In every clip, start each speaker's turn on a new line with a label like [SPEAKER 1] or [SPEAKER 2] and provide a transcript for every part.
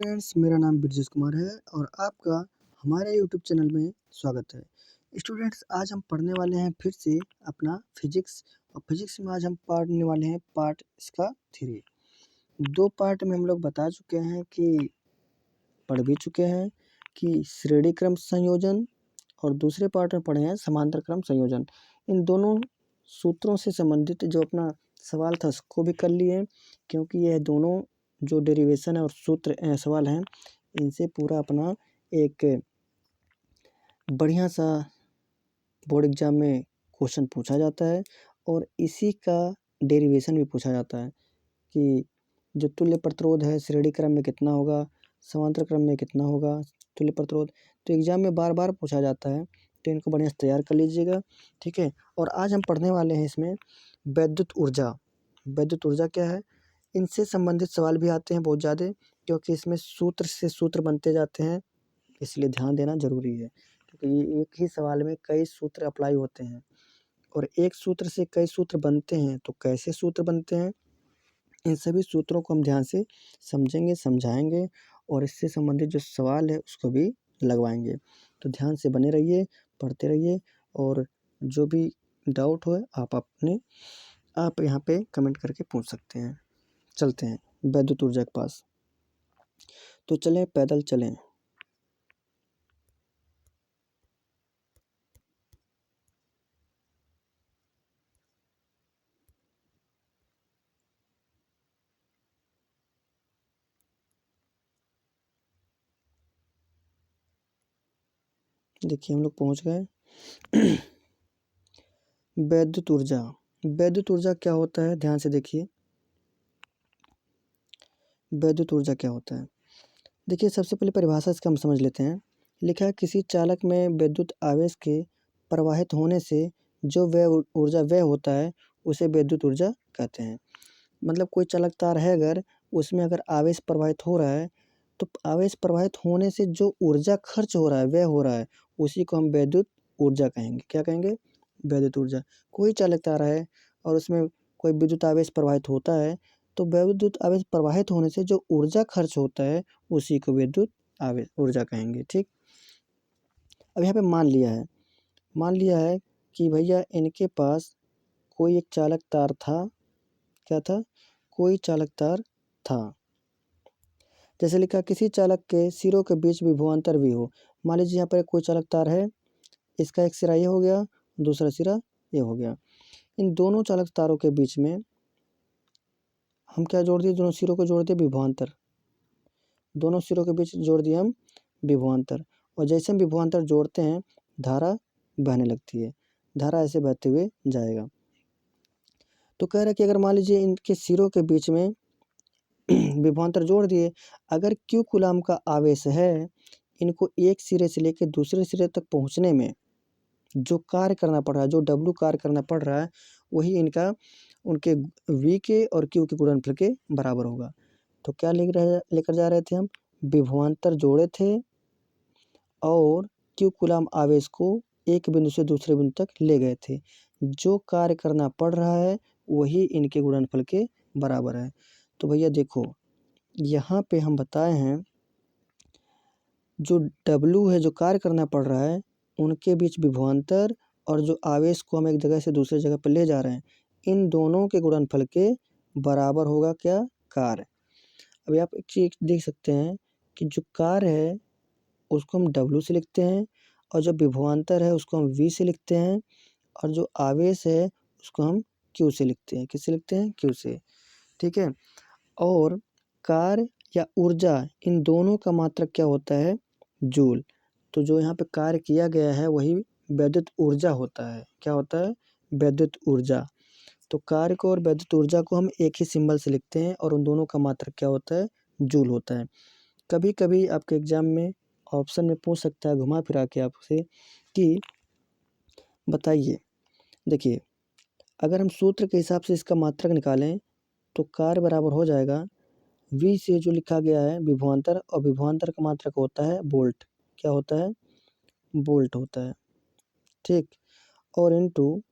[SPEAKER 1] Friends, मेरा नाम ब्रजेश कुमार है और आपका हमारे यूट्यूब चैनल में स्वागत है। स्टूडेंट्स, आज हम पढ़ने वाले हैं फिर से अपना फिजिक्स। और फिजिक्स में आज हम पढ़ने वाले हैं पार्ट इसका 3। 2 पार्ट में हम लोग बता चुके हैं कि पढ़ भी चुके हैं कि श्रेणी क्रम संयोजन, और दूसरे पार्ट में पढ़े हैं समांतर क्रम संयोजन। इन दोनों सूत्रों से संबंधित जो अपना सवाल था उसको भी कर लिए, क्योंकि यह दोनों जो डेरिवेशन है और सूत्र सवाल हैं, इनसे पूरा अपना एक बढ़िया सा बोर्ड एग्जाम में क्वेश्चन पूछा जाता है। और इसी का डेरिवेशन भी पूछा जाता है कि जो तुल्य प्रतिरोध है श्रेणी क्रम में कितना होगा, समांतर क्रम में कितना होगा तुल्य प्रतिरोध। तो एग्जाम में बार बार पूछा जाता है, तो इनको बढ़िया से तैयार कर लीजिएगा, ठीक है। और आज हम पढ़ने वाले हैं इसमें वैद्युत ऊर्जा। वैद्युत ऊर्जा क्या है, इनसे संबंधित सवाल भी आते हैं बहुत ज़्यादा, क्योंकि इसमें सूत्र से सूत्र बनते जाते हैं, इसलिए ध्यान देना ज़रूरी है। क्योंकि एक ही सवाल में कई सूत्र अप्लाई होते हैं और एक सूत्र से कई सूत्र बनते हैं, तो कैसे सूत्र बनते हैं, इन सभी सूत्रों को हम ध्यान से समझेंगे, समझाएंगे और इससे संबंधित जो सवाल है उसको भी लगवाएंगे। तो ध्यान से बने रहिए, पढ़ते रहिए, और जो भी डाउट हो आप यहाँ पे कमेंट करके पूछ सकते हैं। चलते हैं वैद्युत ऊर्जा के पास। तो चलें, पैदल चलें। देखिए हम लोग पहुँच गए। वैद्युत ऊर्जा। वैद्युत ऊर्जा क्या होता है, ध्यान से देखिए। वैद्युत ऊर्जा क्या होता है, देखिए सबसे पहले परिभाषा इसका हम समझ लेते हैं। लिखा है, किसी चालक में विद्युत आवेश के प्रवाहित होने से जो ऊर्जा व्यय होता है उसे वैद्युत ऊर्जा कहते हैं। मतलब कोई चालक तार है, अगर उसमें अगर आवेश प्रवाहित हो रहा है, तो आवेश प्रवाहित होने से जो ऊर्जा खर्च हो रहा है, व्यय हो रहा है, उसी को हम वैद्युत ऊर्जा कहेंगे। क्या कहेंगे? वैद्युत ऊर्जा। कोई चालक तार है और उसमें कोई विद्युत आवेश प्रवाहित होता है, तो विद्युत आवेश प्रवाहित होने से जो ऊर्जा खर्च होता है उसी को विद्युत आवेश ऊर्जा कहेंगे, ठीक। अब यहाँ पे मान लिया है कि भैया इनके पास कोई एक चालक तार था। क्या था? कोई चालक तार था। जैसे लिखा, किसी चालक के सिरों के बीच विभवांतर भी हो। मान लीजिए यहाँ पर कोई चालक तार है, इसका एक सिरा ये हो गया, दूसरा सिरा ये हो गया। इन दोनों चालक तारों के बीच में हम क्या जोड़ दिए? दोनों सिरों को जोड़ दिए विभवांतर। दोनों सिरों के बीच जोड़ दिए हम विभवांतर। और जैसे हम विभवांतर जोड़ते हैं, धारा बहने लगती है, धारा ऐसे बहते हुए जाएगा। तो कह रहा है कि अगर मान लीजिए इनके सिरों के बीच में विभवांतर जोड़ दिए, अगर Q कूलाम का आवेश है, इनको एक सिरे से लेकर दूसरे सिरे तक पहुंचने में जो कार्य करना पड़ रहा है, जो W कार्य करना पड़ रहा है, वही इनका उनके V के और Q के गुणनफल के बराबर होगा। तो क्या लेकर जा रहे थे हम? विभवांतर जोड़े थे और Q कूलाम आवेश को एक बिंदु से दूसरे बिंदु तक ले गए थे। जो कार्य करना पड़ रहा है वही इनके गुणनफल के बराबर है। तो भैया देखो, यहाँ पे हम बताए हैं जो W है, जो कार्य करना पड़ रहा है, उनके बीच विभवांतर और जो आवेश को हम एक जगह से दूसरे जगह पर ले जा रहे हैं, इन दोनों के गुणनफल के बराबर होगा क्या? कार्य। अभी आप एक चीज देख सकते हैं कि जो कार्य है उसको हम W से लिखते हैं, और जो विभवांतर है उसको हम V से लिखते हैं, और जो आवेश है उसको हम Q से लिखते हैं। किससे लिखते हैं? Q से, ठीक है। और कार्य या ऊर्जा, इन दोनों का मात्रक क्या होता है? जूल। तो जो यहाँ पे कार्य किया गया है वही वैद्युत ऊर्जा होता है। क्या होता है? वैद्युत ऊर्जा। तो कार्य को और वैद्युत ऊर्जा को हम एक ही सिंबल से लिखते हैं, और उन दोनों का मात्रक क्या होता है? जूल होता है। कभी कभी आपके एग्जाम में ऑप्शन में पूछ सकता है घुमा फिरा के आपसे कि बताइए, देखिए अगर हम सूत्र के हिसाब से इसका मात्रक निकालें तो कार्य बराबर हो जाएगा V से जो लिखा गया है विभवांतर, और विभवांतर का मात्रक होता है वोल्ट। क्या होता है? वोल्ट होता है, ठीक। और इनटू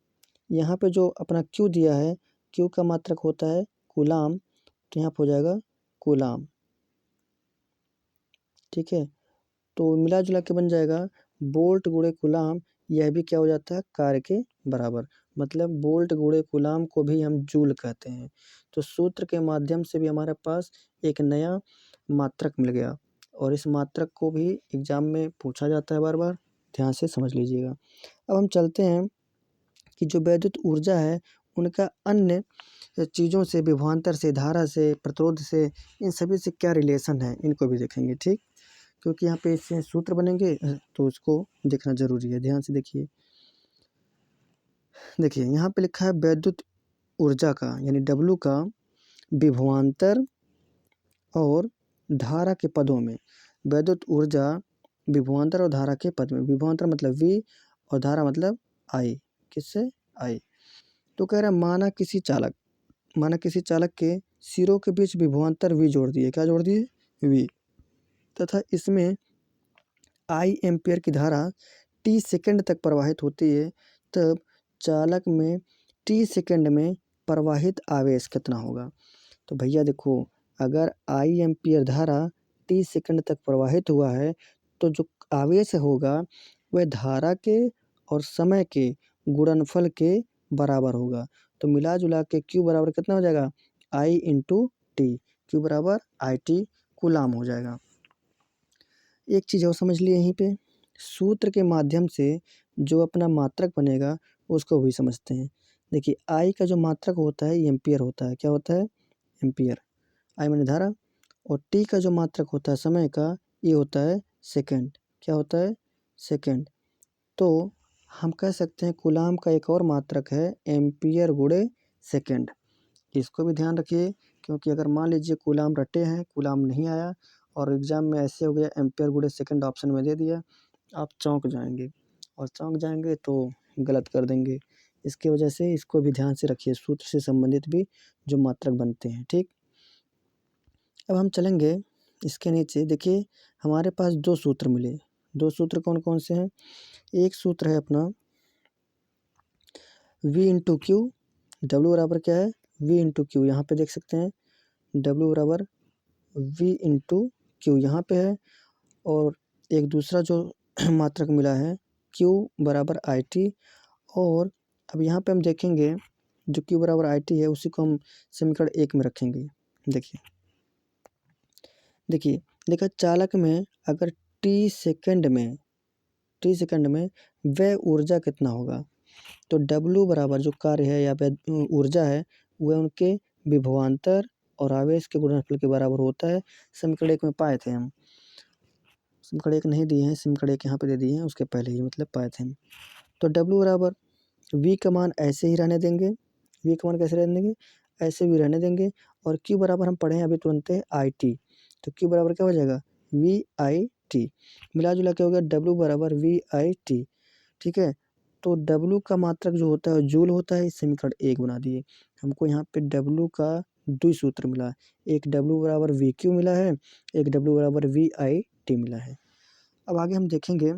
[SPEAKER 1] यहाँ पे जो अपना Q दिया है, Q का मात्रक होता है कूलाम, तो यहाँ पे हो जाएगा कूलाम। ठीक है। तो मिला जुला के बन जाएगा वोल्ट गुणे कूलाम, यह भी क्या हो जाता है कार्य के बराबर, मतलब वोल्ट गुणे कूलाम को भी हम जूल कहते हैं। तो सूत्र के माध्यम से भी हमारे पास एक नया मात्रक मिल गया, और इस मात्रक को भी एग्जाम में पूछा जाता है बार बार, ध्यान से समझ लीजिएगा। अब हम चलते हैं कि जो वैद्युत ऊर्जा है उनका अन्य चीज़ों से, विभवांतर से, धारा से, प्रतिरोध से, इन सभी से क्या रिलेशन है, इनको भी देखेंगे। ठीक, क्योंकि यहाँ पे इससे सूत्र बनेंगे तो उसको देखना जरूरी है। ध्यान से देखिए, देखिए यहाँ पे लिखा है वैद्युत ऊर्जा का यानी W का विभवांतर और धारा के पदों में। वैद्युत ऊर्जा विभवांतर और धारा के पद में, विभवांतर मतलब V और धारा मतलब I, किससे I। तो कह रहा है माना किसी चालक के सिरों के बीच विभवांतर V जोड़ दिए, क्या जोड़ दिए V, तथा इसमें I एम्पियर की धारा t सेकंड तक प्रवाहित होती है, तब चालक में t सेकंड में प्रवाहित आवेश कितना होगा। तो भैया देखो, अगर I एम्पियर धारा t सेकंड तक प्रवाहित हुआ है तो जो आवेश होगा वह धारा के और समय के गुणनफल के बराबर होगा। तो मिला जुला के Q बराबर कितना हो जाएगा, I इंटू टी, Q बराबर IT कूलाम हो जाएगा। एक चीज़ और समझ लिए यहीं पे, सूत्र के माध्यम से जो अपना मात्रक बनेगा उसको भी समझते हैं। देखिए I का जो मात्रक होता है एम्पियर होता है, क्या होता है एम्पियर, I माने धारा, और T का जो मात्रक होता है समय का, ये होता है सेकंड, क्या होता है सेकंड। तो हम कह सकते हैं कूलाम का एक और मात्रक है एम्पियर गुणे सेकंड, इसको भी ध्यान रखिए, क्योंकि अगर मान लीजिए कूलाम रटे हैं, कूलाम नहीं आया और एग्ज़ाम में ऐसे हो गया एम्पियर गुणे सेकंड ऑप्शन में दे दिया, आप चौंक जाएंगे, और चौंक जाएंगे तो गलत कर देंगे। इसकी वजह से इसको भी ध्यान से रखिए, सूत्र से संबंधित भी जो मात्रक बनते हैं। ठीक, अब हम चलेंगे इसके नीचे। देखिए हमारे पास दो सूत्र मिले, दो सूत्र कौन कौन से हैं। एक सूत्र है अपना V इंटू क्यू, डब्ल्यू बराबर क्या है V इंटू क्यू, यहाँ पे देख सकते हैं W बराबर V इंटू क्यू यहाँ पे है, और एक दूसरा जो मात्रक मिला है Q बराबर IT, और अब यहाँ पे हम देखेंगे जो Q बराबर IT है उसी को हम समीकरण 1 में रखेंगे। देखिए देखा चालक में अगर t सेकंड में वह ऊर्जा कितना होगा, तो W बराबर जो कार्य है या ऊर्जा है वह उनके विभवांतर और आवेश के गुणनफल के बराबर होता है। समीकरण 1 में पाए थे हम, समीकरण 1 नहीं दिए हैं, समीकरण 1 यहाँ पे दे दिए हैं, उसके पहले ही मतलब पाए थे हम। तो W बराबर V का मान ऐसे ही रहने देंगे, V का मान कैसे रहने देंगे, ऐसे भी रहने देंगे, और Q बराबर हम पढ़े हैं अभी तुरंत IT, तो Q बराबर क्या हो जाएगा VIT, मिला जुला के हो गया W बराबर VIT। ठीक है, तो W का मात्रक जो होता है जूल होता है, इस समीकरण 1 बना दिए। हमको यहाँ पे W का द्वि सूत्र मिला, एक W बराबर VQ मिला है, एक W बराबर VIT मिला है। अब आगे हम देखेंगे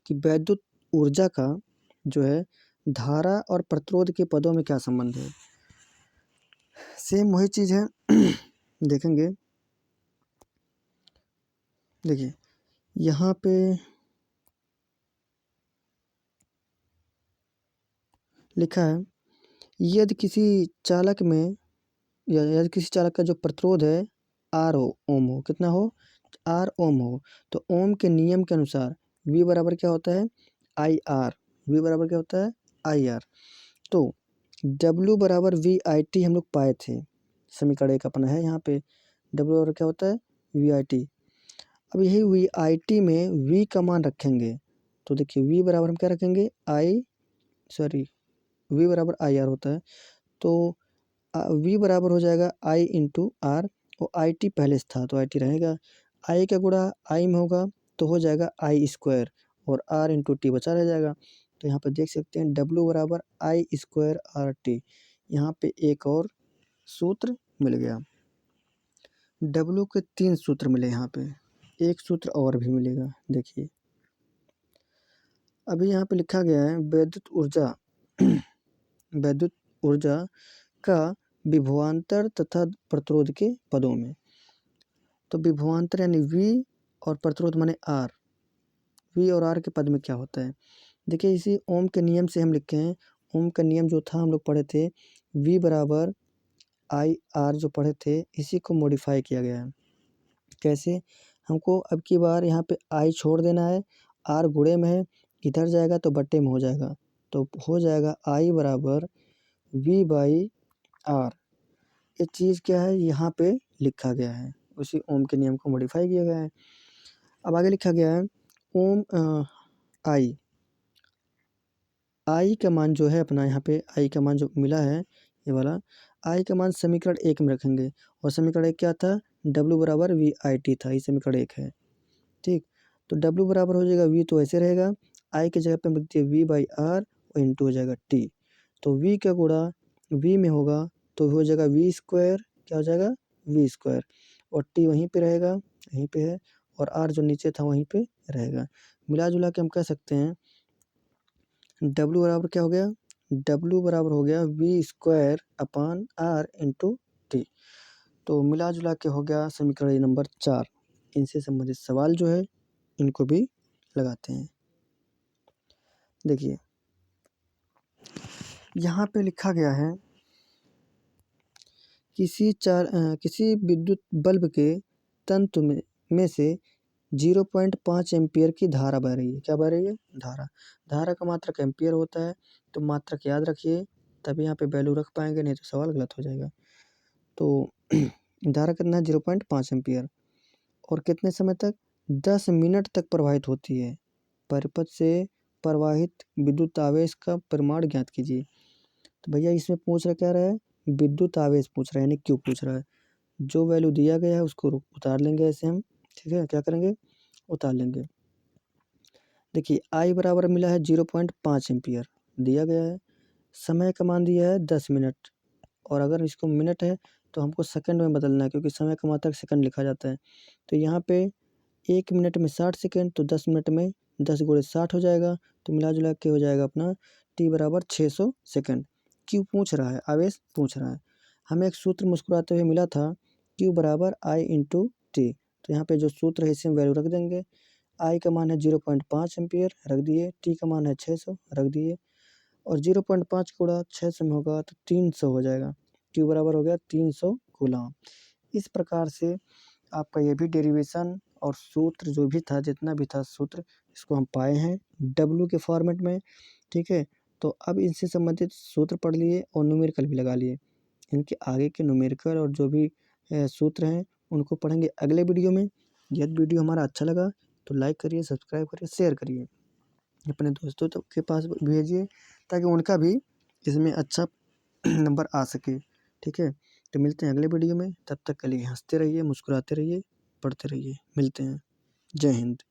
[SPEAKER 1] कि वैद्युत ऊर्जा का जो है धारा और प्रतिरोध के पदों में क्या संबंध है। सेम वही चीज़ है देखेंगे। देखिए यहाँ पे लिखा है यदि किसी चालक का जो प्रतिरोध है R ओम हो, कितना हो R ओम हो, तो ओम के नियम के अनुसार V बराबर क्या होता है IR, V बराबर क्या होता है IR। तो W बराबर VIT हम लोग पाए थे, समीकरण 1 अपना है यहाँ पे, W बराबर क्या होता है VIT। अब यही VIT में V का मान रखेंगे, तो देखिए V बराबर हम क्या रखेंगे V बराबर IR होता है, तो V बराबर हो जाएगा I इंटू आर, और IT पहले से था तो IT रहेगा, I का गुणा I में होगा तो हो जाएगा I स्क्वायर, और R इंटू टी बचा रह जाएगा। तो यहाँ पे देख सकते हैं W बराबर I स्क्वायर RT, यहाँ पे एक और सूत्र मिल गया। W के 3 सूत्र मिले, यहाँ पे एक सूत्र और भी मिलेगा। देखिए अभी यहाँ पे लिखा गया है वैद्युत ऊर्जा का विभवांतर तथा प्रतिरोध के पदों में। तो विभवांतर यानी V और प्रतिरोध माने आर। वी और आर के पद में क्या होता है? देखिए इसी ओम के नियम से हम लिखे हैं। ओम का नियम जो था हम लोग पढ़े थे, वी बराबर आई आर जो पढ़े थे, इसी को मॉडिफाई किया गया है। कैसे? हमको अब की बार यहाँ पे आई छोड़ देना है, आर गुणे में है, इधर जाएगा तो बट्टे में हो जाएगा, तो हो जाएगा आई बराबर वी बाई आर। ये चीज़ क्या है, यहाँ पे लिखा गया है, उसी ओम के नियम को मॉडिफाई किया गया है। अब आगे लिखा गया है ओम आई आई का मान जो है अपना, यहाँ पे आई का मान जो मिला है ये वाला, आई का मान समीकरण 1 में रखेंगे। और समीकरण 1 क्या था? W बराबर वी आई टी था, ये समीकरण 1 है। ठीक, तो W बराबर हो जाएगा वी, तो ऐसे रहेगा, आई की जगह पे हम लिखते हैं वी बाई आर और इंटू हो जाएगा टी। तो वी का गुणा वी में होगा तो हो जाएगा वी स्क्वायर, क्या हो जाएगा? वी स्क्वायर, और टी वहीं पे रहेगा, यहीं पे है, और आर जो नीचे था वहीं पे रहेगा। मिला जुला के हम कह सकते हैं W बराबर क्या हो गया? W बराबर हो गया V square upon R into T. तो मिला जुला के हो गया समीकरण नंबर 4। इनसे संबंधित सवाल जो है इनको भी लगाते हैं। देखिए यहाँ पे लिखा गया है किसी विद्युत बल्ब के तंतु में से 0.5 एम्पियर की धारा बह रही है। क्या बह रही है? धारा का मात्रक एम्पियर होता है, तो मात्रक याद रखिए, तभी यहाँ पे वैल्यू रख पाएंगे, नहीं तो सवाल गलत हो जाएगा। तो धारा कितना है? 0.5 एम्पियर, और कितने समय तक? 10 मिनट तक प्रवाहित होती है। परिपथ से प्रवाहित विद्युत आवेश का परिमाण ज्ञात कीजिए। तो भैया इसमें पूछ रहा क्या रहा है? विद्युत आवेश पूछ रहा है, यानी क्यों पूछ रहा है। जो वैल्यू दिया गया है उसको उतार लेंगे ऐसे हम, ठीक है, क्या करेंगे? उतार लेंगे। देखिए आई बराबर मिला है 0.5 एम्पियर दिया गया है, समय का मान दिया है 10 मिनट, और अगर इसको मिनट है तो हमको सेकंड में बदलना है, क्योंकि समय का मात्रक सेकंड लिखा जाता है। तो यहाँ पे 1 मिनट में 60 सेकंड, तो 10 मिनट में 10 गुणे 60 हो जाएगा, तो मिला जुला के हो जाएगा अपना टी बराबर 600 सेकंड। क्यों पूछ रहा है? आवेश पूछ रहा है। हमें एक सूत्र मुस्कुराते हुए मिला था, क्यू बराबर आई इंटू टी। तो यहाँ पे जो सूत्र है इसे हम वैल्यू रख देंगे। आई का मान है 0.5 एम्पियर, रख दिए, टी का मान है 600, रख दिए, और 0.5 गुणा 600 में होगा तो 300 हो जाएगा। क्यू बराबर हो गया 300 कूलम। इस प्रकार से आपका ये भी डेरिवेशन और सूत्र जो भी था, जितना भी था सूत्र, इसको हम पाए हैं W के फॉर्मेट में, ठीक है। तो अब इनसे संबंधित सूत्र पढ़ लिए और न्यूमेरिकल भी लगा लिए। इनके आगे के न्यूमेरिकल और जो भी सूत्र हैं उनको पढ़ेंगे अगले वीडियो में। यदि वीडियो हमारा अच्छा लगा तो लाइक करिए, सब्सक्राइब करिए, शेयर करिए, अपने दोस्तों तक के पास भेजिए, ताकि उनका भी इसमें अच्छा नंबर आ सके, ठीक है। तो मिलते हैं अगले वीडियो में, तब तक के लिए हंसते रहिए, मुस्कुराते रहिए, पढ़ते रहिए। मिलते हैं। जय हिंद।